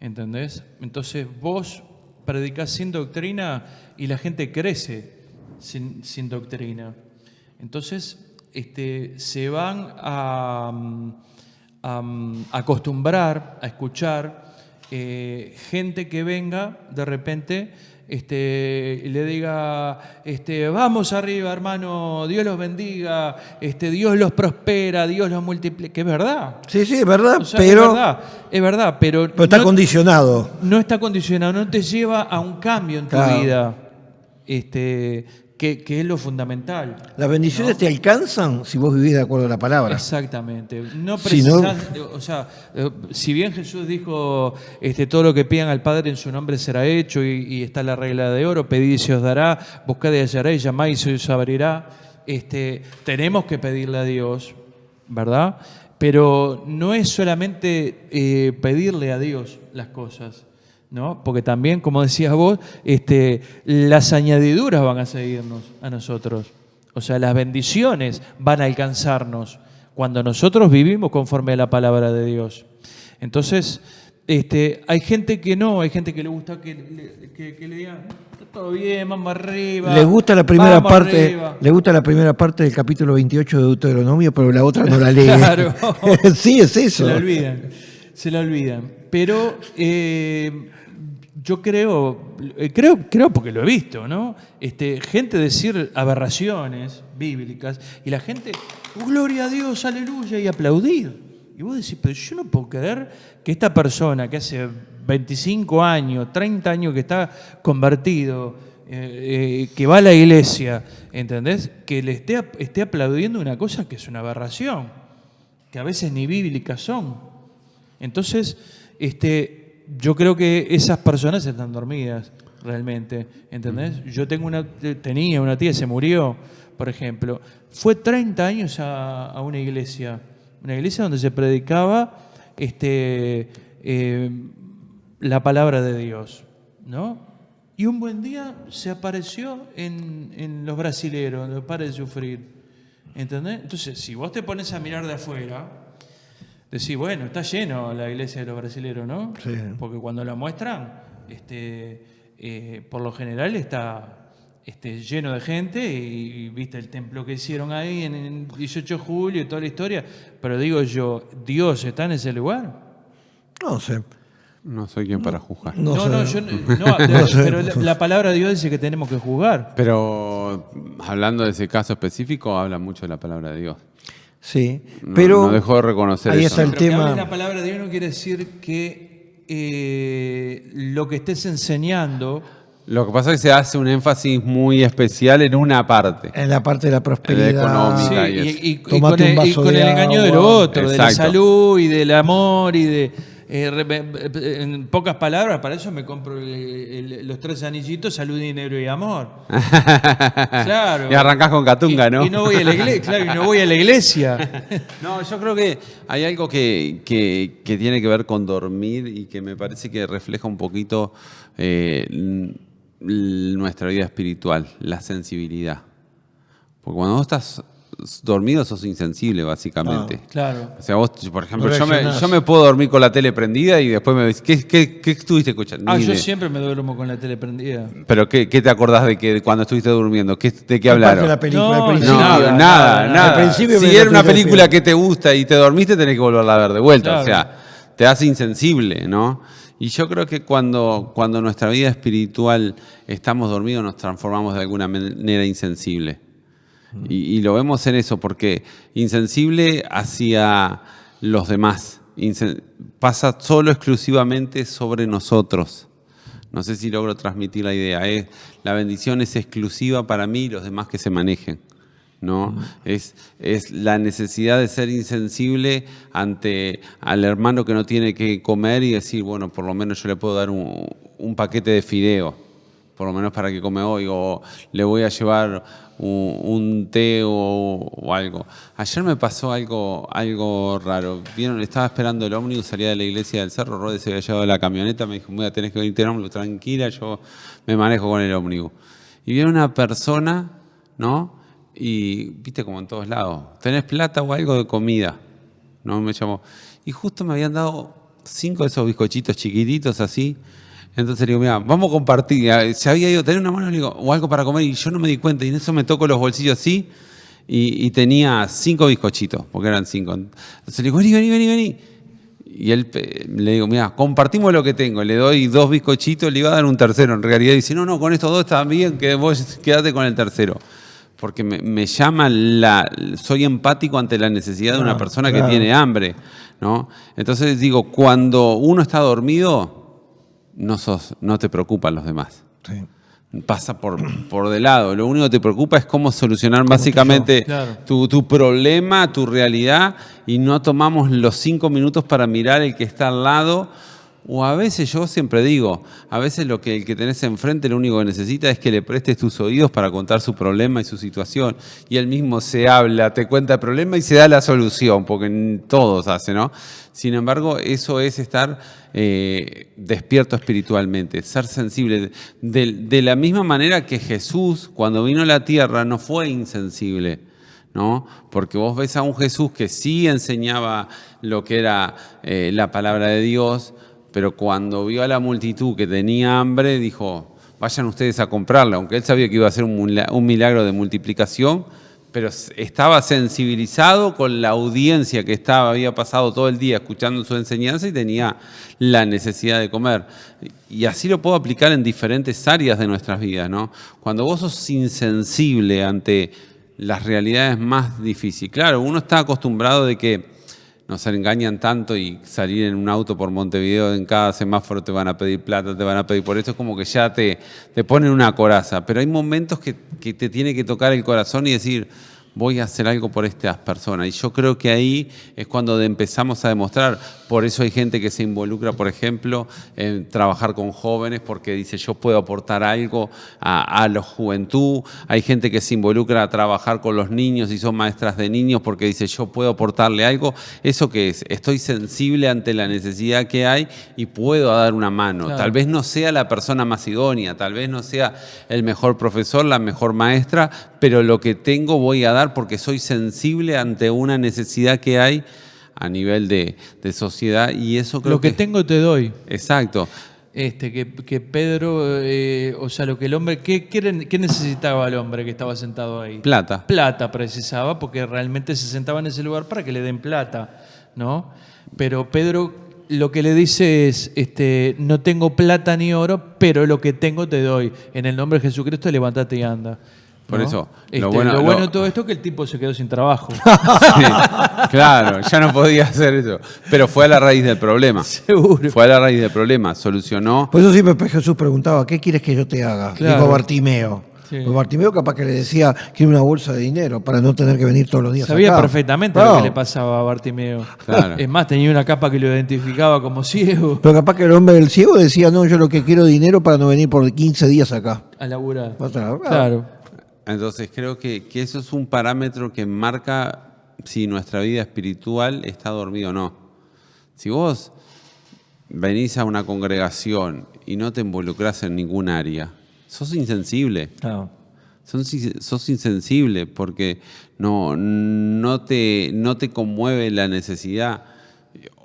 ¿Entendés? Entonces vos predicás sin doctrina y la gente crece sin doctrina. Entonces se van a acostumbrar a escuchar gente que venga de repente y le diga, vamos arriba, hermano, Dios los bendiga, Dios los prospera, Dios los multiplica. Que es verdad. Sí, es verdad, O sea, pero es verdad, pero está condicionado. No está condicionado, no te lleva a un cambio en tu Claro. vida, que es lo fundamental. Las bendiciones te alcanzan si vos vivís de acuerdo a la palabra. Exactamente. No Si no- precisás, o sea, si bien Jesús dijo, todo lo que pidan al Padre en su nombre será hecho y está la regla de oro, pedid y se os dará, buscad y hallaréis, llamad y se os abrirá. Tenemos que pedirle a Dios, ¿verdad? Pero no es solamente pedirle a Dios las cosas, ¿no? Porque también, como decías vos, las añadiduras van a seguirnos a nosotros. O sea, las bendiciones van a alcanzarnos cuando nosotros vivimos conforme a la palabra de Dios. Entonces, hay gente que no, hay gente que le gusta que le digan, está todo bien, vamos arriba. Le gusta la primera vamos parte, arriba. le gusta la primera parte del capítulo 28 de Deuteronomio, pero la otra no la lee. Claro. Sí, es eso. Se la olvidan. Pero yo creo porque lo he visto, ¿no? Gente decir aberraciones bíblicas y la gente, gloria a Dios, aleluya, y aplaudir. Y vos decís, pero yo no puedo creer que esta persona que hace 25 años, 30 años que está convertido, que va a la iglesia, ¿entendés? Que le esté aplaudiendo una cosa que es una aberración, que a veces ni bíblicas son. Entonces, yo creo que esas personas están dormidas realmente, ¿entendés? Yo tenía una tía, se murió, por ejemplo. Fue 30 años a una iglesia donde se predicaba la palabra de Dios, ¿no? Y un buen día se apareció en los brasileros, donde para de sufrir, ¿entendés? Entonces, si vos te pones a mirar de afuera, decís, bueno, está lleno la iglesia de los brasileros, ¿no? Sí. Porque cuando la muestran, por lo general está lleno de gente y viste el templo que hicieron ahí en el 18 de julio y toda la historia. Pero digo yo, ¿Dios está en ese lugar? No sé. No soy quien para juzgar. No sé. Pero la palabra de Dios dice que tenemos que juzgar. Pero hablando de ese caso específico, habla mucho de la palabra de Dios. Sí, No, pero no dejó de reconocer ahí eso. está el Pero que tema. hable la palabra de Dios no quiere decir que lo que estés enseñando... Lo que pasa es que se hace un énfasis muy especial en una parte. En la parte de la prosperidad. económica. Sí, y eso. y Tomate un vaso con de el engaño de lo agua. otro, de la Exacto. salud y del amor y de... en pocas palabras, para eso me compro los 3 anillitos, salud, dinero y amor. Claro. Y arrancás con Catunga, ¿no? Y no voy a la iglesia, claro, y no voy a la iglesia. No, yo creo que hay algo que tiene que ver con dormir y que me parece que refleja un poquito nuestra vida espiritual, la sensibilidad. Porque cuando vos estás dormido sos insensible, básicamente. Claro. O sea, vos, por ejemplo, No reaccionás. yo me puedo dormir con la tele prendida y después me decís, ¿qué estuviste escuchando? Ni Yo idea. siempre me duermo con la tele prendida. ¿Pero qué te acordás de cuando estuviste durmiendo? ¿De qué ¿Qué parte hablaron? de la película? No, al principio? Nada. Al principio Si me era la una primera película que te gusta y te dormiste, tenés que volverla a ver de vuelta. Claro. O sea, te hace insensible, ¿no? Y yo creo que cuando nuestra vida espiritual estamos dormidos, nos transformamos de alguna manera insensible. Y lo vemos en eso, porque insensible hacia los demás. Pasa solo exclusivamente sobre nosotros. No sé si logro transmitir la idea. La bendición es exclusiva para mí y los demás que se manejen, ¿no? Es la necesidad de ser insensible al hermano que no tiene que comer y decir, bueno, por lo menos yo le puedo dar un paquete de fideo, por lo menos para que come hoy, o le voy a llevar un té o algo. Ayer me pasó algo raro. Vieron, estaba esperando el ómnibus, salía de la iglesia del Cerro, Rode se había llevado la camioneta, me dijo, mira, tenés que venirte en ómnibus, tranquila, yo me manejo con el ómnibus. Y vieron una persona, ¿no? Y viste como en todos lados, ¿tenés plata o algo de comida? No me llamó. Y justo me habían dado 5 de esos bizcochitos chiquititos así. Entonces le digo, mira, vamos a compartir. Se había ido a tener una mano, le digo, o algo para comer, y yo no me di cuenta. Y en eso me toco los bolsillos así y tenía 5 bizcochitos, porque eran 5. Entonces le digo, vení. Y él le digo, mira, compartimos lo que tengo. Le doy 2 bizcochitos, le iba a dar un tercero. En realidad dice, no, con estos 2 está bien, que vos quedate con el tercero. Porque me llama soy empático ante la necesidad de una persona que tiene hambre, ¿no? Entonces digo, cuando uno está dormido, no te preocupan los demás. Sí. Pasa por de lado. Lo único que te preocupa es cómo solucionar básicamente tu problema, tu realidad, y no tomamos los 5 minutos para mirar el que está al lado. O a veces, yo siempre digo, a veces el que tenés enfrente lo único que necesita es que le prestes tus oídos para contar su problema y su situación. Y él mismo se habla, te cuenta el problema y se da la solución, porque todos hacen, ¿no? Sin embargo, eso es estar despierto espiritualmente, ser sensible. De la misma manera que Jesús, cuando vino a la tierra, no fue insensible, ¿no? Porque vos ves a un Jesús que sí enseñaba lo que era la palabra de Dios, pero cuando vio a la multitud que tenía hambre, dijo, vayan ustedes a comprarla, aunque él sabía que iba a ser un milagro de multiplicación, pero estaba sensibilizado con la audiencia que había pasado todo el día escuchando su enseñanza y tenía la necesidad de comer. Y así lo puedo aplicar en diferentes áreas de nuestras vidas, ¿no? Cuando vos sos insensible ante las realidades más difíciles, claro, uno está acostumbrado de que nos engañan tanto y salir en un auto por Montevideo, en cada semáforo te van a pedir plata, te van a pedir por esto, es como que ya te ponen una coraza. Pero hay momentos que te tiene que tocar el corazón y decir, voy a hacer algo por estas personas. Y yo creo que ahí es cuando empezamos a demostrar. Por eso hay gente que se involucra, por ejemplo, en trabajar con jóvenes, porque dice, yo puedo aportar algo a la juventud. Hay gente que se involucra a trabajar con los niños y son maestras de niños, porque dice, yo puedo aportarle algo. ¿Eso qué es? Estoy sensible ante la necesidad que hay y puedo dar una mano. Claro. Tal vez no sea la persona más idónea, tal vez no sea el mejor profesor, la mejor maestra, pero lo que tengo voy a dar porque soy sensible ante una necesidad que hay a nivel de sociedad, y eso creo que... Lo que tengo te doy. Exacto. Que Pedro, o sea, lo que el hombre... ¿Qué necesitaba el hombre que estaba sentado ahí? Plata. Plata precisaba, porque realmente se sentaba en ese lugar para que le den plata, ¿no? Pero Pedro lo que le dice es, no tengo plata ni oro, pero lo que tengo te doy. En el nombre de Jesucristo, levántate y anda. Por ¿no? eso, lo bueno de todo esto es que el tipo se quedó sin trabajo. Sí, claro, ya no podía hacer eso. Pero fue a la raíz del problema. Seguro. Fue a la raíz del problema, solucionó. Por eso siempre Jesús preguntaba, ¿qué quieres que yo te haga? Claro. Dijo Bartimeo. Sí. Pues Bartimeo capaz que le decía, quiere una bolsa de dinero para no tener que venir todos los días Sabía acá. perfectamente lo que le pasaba a Bartimeo. Claro. Es más, tenía una capa que lo identificaba como ciego. Pero capaz que el hombre del ciego decía, no, yo lo que quiero es dinero para no venir por 15 días acá. A laburar. Claro. Entonces creo que eso es un parámetro que marca si nuestra vida espiritual está dormida o no. Si vos venís a una congregación y no te involucrás en ningún área, sos insensible. Claro. Sos insensible porque no te conmueve la necesidad.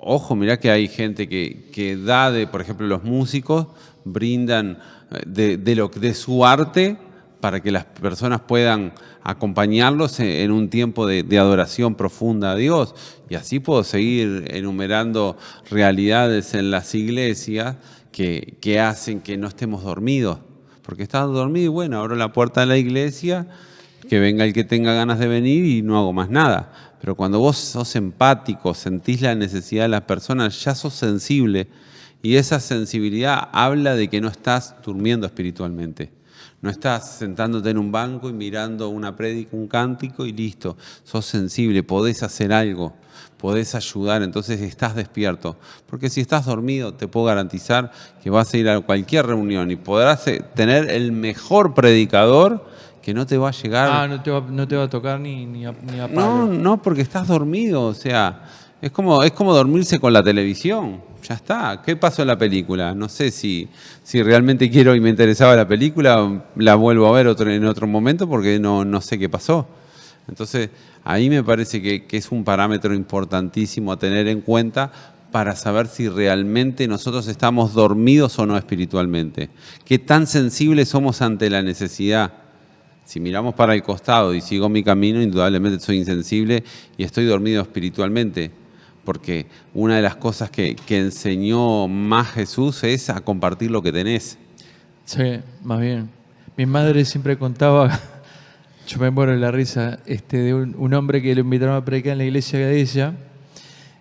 Ojo, mirá que hay gente que da por ejemplo, los músicos brindan de su arte para que las personas puedan acompañarlos en un tiempo de adoración profunda a Dios. Y así puedo seguir enumerando realidades en las iglesias que hacen que no estemos dormidos. Porque estás dormido y bueno, abro la puerta de la iglesia, que venga el que tenga ganas de venir y no hago más nada. Pero cuando vos sos empático, sentís la necesidad de las personas, ya sos sensible. Y esa sensibilidad habla de que no estás durmiendo espiritualmente. No estás sentándote en un banco y mirando una prédica, un cántico y listo. Sos sensible, podés hacer algo, podés ayudar, entonces estás despierto. Porque si estás dormido, te puedo garantizar que vas a ir a cualquier reunión y podrás tener el mejor predicador que no te va a llegar. No te va a tocar ni a palo. No, porque estás dormido, o sea, es como dormirse con la televisión. Ya está. ¿Qué pasó en la película? No sé si realmente quiero y me interesaba la película, la vuelvo a ver en otro momento porque no sé qué pasó. Entonces, ahí me parece que es un parámetro importantísimo a tener en cuenta para saber si realmente nosotros estamos dormidos o no espiritualmente. ¿Qué tan sensibles somos ante la necesidad? Si miramos para el costado y sigo mi camino, indudablemente soy insensible y estoy dormido espiritualmente. Porque una de las cosas que enseñó más Jesús es a compartir lo que tenés. Sí, más bien. Mi madre siempre contaba, yo me muero de la risa, de un hombre que lo invitaron a predicar en la iglesia de ella.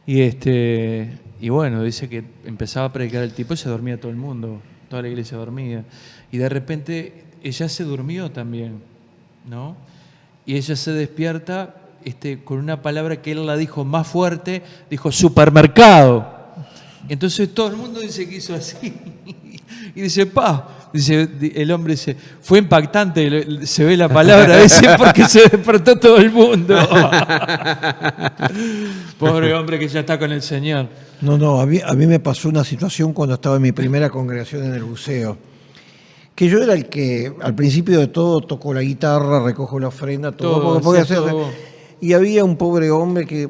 Y bueno, dice que empezaba a predicar el tipo y se dormía todo el mundo, toda la iglesia dormía. Y de repente ella se durmió también, ¿no? Y ella se despierta con una palabra que él la dijo más fuerte, dijo supermercado. Entonces todo el mundo dice que hizo así. Y dice, dice, el hombre dice, fue impactante, se ve la palabra, dice, porque se despertó todo el mundo. Pobre hombre que ya está con el Señor. No, a mí me pasó una situación cuando estaba en mi primera congregación en el buceo, que yo era el que al principio de todo tocó la guitarra, recojo la ofrenda, todo. Y había un pobre hombre que,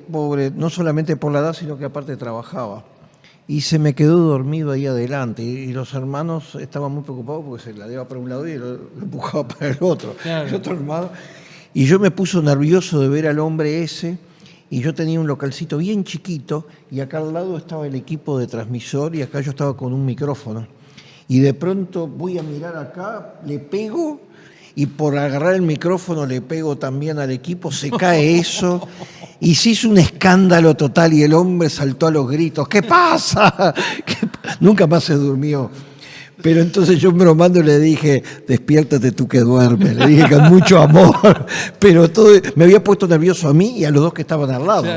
no solamente por la edad, sino que aparte trabajaba. Y se me quedó dormido ahí adelante. Y los hermanos estaban muy preocupados porque se la llevaba para un lado y lo empujaba para el otro. Claro. El otro hermano. Y yo me puse nervioso de ver al hombre ese. Y yo tenía un localcito bien chiquito. Y acá al lado estaba el equipo de transmisor. Y acá yo estaba con un micrófono. Y de pronto voy a mirar acá, le pego. Y por agarrar el micrófono le pego también al equipo, se cae eso y se hizo un escándalo total y el hombre saltó a los gritos, ¿qué pasa? Nunca más se durmió. Pero entonces yo bromando le dije, despiértate tú que duermes, le dije con mucho amor, pero todo me había puesto nervioso a mí y a los dos que estaban al lado.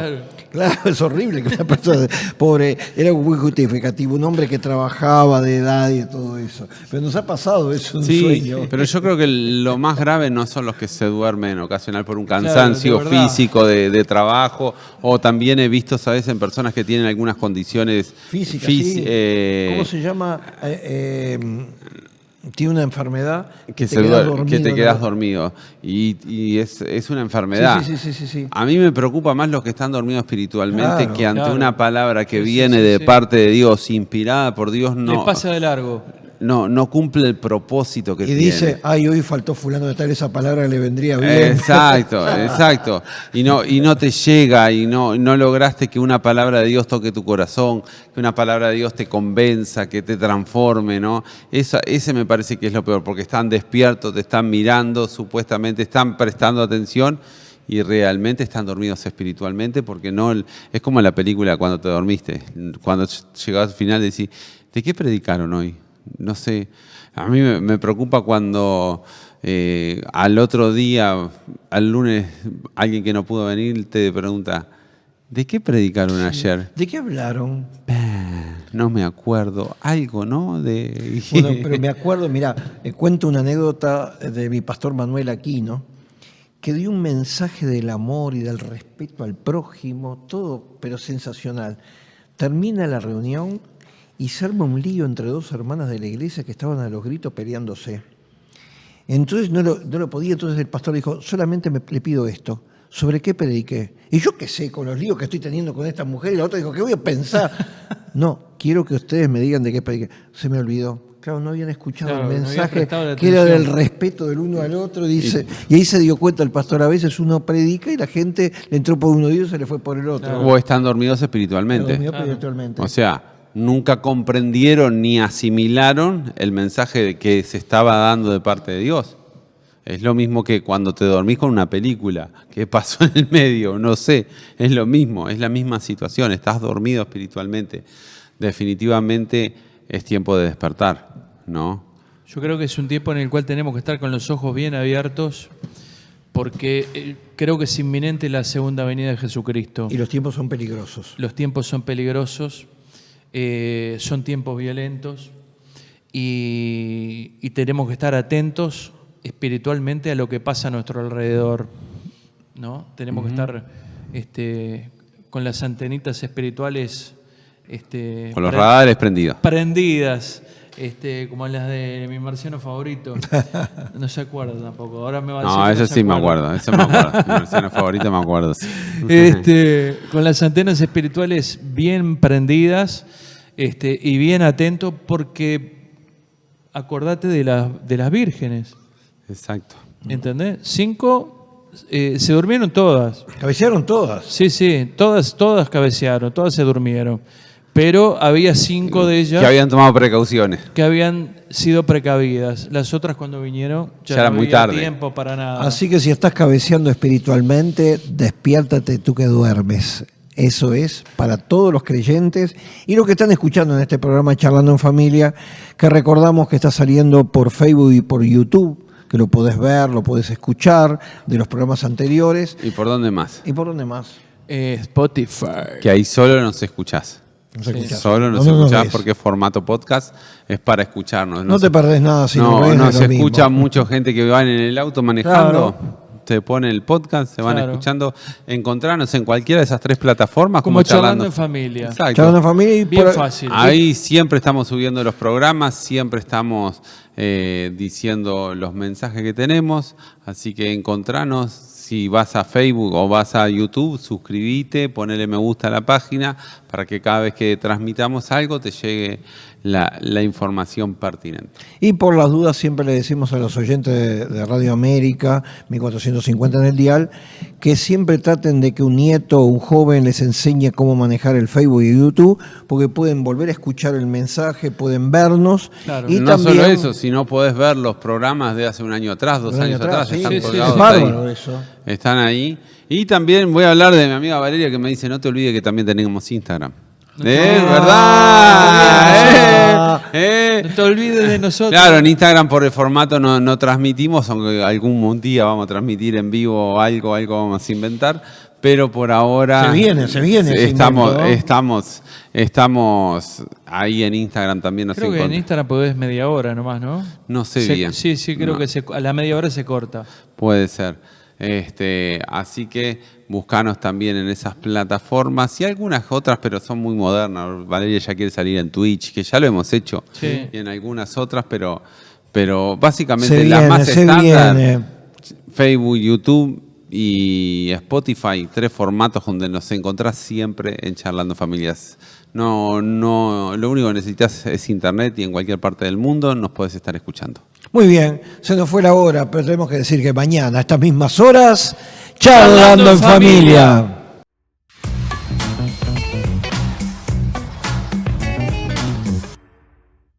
Claro, es horrible que una persona pobre, era muy justificativo, un hombre que trabajaba de edad y todo eso. Pero nos ha pasado eso, un sueño. Pero yo creo que lo más grave no son los que se duermen ocasional por un cansancio físico de trabajo, o también he visto, ¿sabes?, en personas que tienen algunas condiciones físicas. ¿Cómo se llama? Tiene una enfermedad que te quedas dormido. Y es una enfermedad. Sí. A mí me preocupa más los que están dormidos espiritualmente, que ante una palabra que viene de parte de Dios, inspirada por Dios, no. Les pasa de largo. No cumple el propósito que tiene. Y dice, hoy faltó fulano de tal, esa palabra le vendría bien. Exacto. Y no te llega, y no lograste que una palabra de Dios toque tu corazón, que una palabra de Dios te convenza, que te transforme, ¿no? Ese me parece que es lo peor, porque están despiertos, te están mirando, supuestamente están prestando atención, y realmente están dormidos espiritualmente, porque no es como en la película cuando te dormiste. Cuando llegabas al final decís, ¿de qué predicaron hoy? No sé, a mí me preocupa cuando al otro día, al lunes, alguien que no pudo venir te pregunta, ¿de qué predicaron ayer? ¿De qué hablaron? No me acuerdo, algo, ¿no? Bueno, pero me acuerdo, mirá, cuento una anécdota de mi pastor Manuel Aquino, que dio un mensaje del amor y del respeto al prójimo, todo, pero sensacional. Termina la reunión y se arma un lío entre dos hermanas de la iglesia que estaban a los gritos peleándose. Entonces no lo podía, entonces el pastor dijo, solamente le pido esto, ¿sobre qué prediqué? Y yo qué sé, con los líos que estoy teniendo con esta mujer, y la otra dijo, ¿qué voy a pensar? No, quiero que ustedes me digan de qué prediqué. Se me olvidó. Claro, no habían escuchado el mensaje, que era del respeto del uno al otro, dice, y ahí se dio cuenta el pastor, a veces uno predica y la gente le entró por uno de ellos y se le fue por el otro. O están dormidos espiritualmente. O sea, nunca comprendieron ni asimilaron el mensaje que se estaba dando de parte de Dios. Es lo mismo que cuando te dormís con una película. ¿Qué pasó en el medio? No sé. Es lo mismo, es la misma situación. Estás dormido espiritualmente. Definitivamente es tiempo de despertar, ¿no? Yo creo que es un tiempo en el cual tenemos que estar con los ojos bien abiertos, porque creo que es inminente la segunda venida de Jesucristo. Y los tiempos son peligrosos. Los tiempos son peligrosos. Son tiempos violentos y tenemos que estar atentos espiritualmente a lo que pasa a nuestro alrededor, ¿no? Tenemos que estar con las antenitas espirituales con los radares prendidas. como las de mi marciano favorito. No se acuerda tampoco. Ahora me va a decir. No, que eso se sí me acuerda. acuerdo. Eso me acuerdo. Mi marciano favorito me acuerdo. Sí. Con las antenas espirituales bien prendidas y bien atento, porque acordate de las vírgenes. Exacto. ¿Entendés? 5 se durmieron todas. Cabecearon todas. Sí, todas cabecearon, todas se durmieron. Pero había 5 de ellas Que habían tomado precauciones. que habían sido precavidas. Las otras cuando vinieron Ya era no muy había tarde. tiempo para nada. Así que si estás cabeceando espiritualmente, despiértate tú que duermes. Eso es para todos los creyentes y los que están escuchando en este programa Charlando en Familia, que recordamos que está saliendo por Facebook y por YouTube, que lo podés ver, lo podés escuchar de los programas anteriores. ¿Y por dónde más? ¿Y por dónde más? Spotify. Que ahí solo nos escuchás. Nos escuchás. Solo nos ¿Dónde escuchás ves? porque es formato podcast, es para escucharnos. No te perdés nada si no ves, no es lo se mismo. escucha mucha gente que van en el auto manejando. Claro. Se pone el podcast, se van Claro. escuchando. Encontrarnos en cualquiera de esas 3 plataformas Como charlando en familia. Exacto. Charlando en Familia y Bien por- fácil. Ahí siempre estamos subiendo los programas, siempre estamos diciendo los mensajes que tenemos, así que encontranos, si vas a Facebook o vas a YouTube, suscríbete, ponele me gusta a la página para que cada vez que transmitamos algo te llegue la información pertinente. Y por las dudas siempre le decimos a los oyentes de Radio América, 1450 en el dial, que siempre traten de que un nieto o un joven les enseñe cómo manejar el Facebook y YouTube, porque pueden volver a escuchar el mensaje, pueden vernos. Claro. Y No también, solo eso, sino podés ver los programas de hace un año atrás, 2 un año años atrás, sí, están sí, sí, colgados es bárbaro ahí. eso. Están ahí. Y también voy a hablar de mi amiga Valeria que me dice, no te olvides que también tenemos Instagram. ¿Verdad? No te olvides de nosotros. Claro, en Instagram por el formato no transmitimos, aunque algún día vamos a transmitir en vivo algo vamos a inventar, pero por ahora Se viene ese invento, ¿no? estamos ahí en Instagram también. Creo que en Instagram podés media hora nomás, ¿no? No sé bien. Sí, creo No. que a la media hora se corta. Puede ser. Así que buscanos también en esas plataformas y algunas otras, pero son muy modernas. Valeria ya quiere salir en Twitch, que ya lo hemos hecho, Sí. y en algunas otras, pero básicamente Se las viene, más se estándar, viene. Facebook, YouTube y Spotify, 3 formatos donde nos encontrás siempre en Charlando Familias. No, lo único que necesitas es internet y en cualquier parte del mundo nos podés estar escuchando. Muy bien, se nos fue la hora, pero tenemos que decir que mañana a estas mismas horas, Charlando en Familia.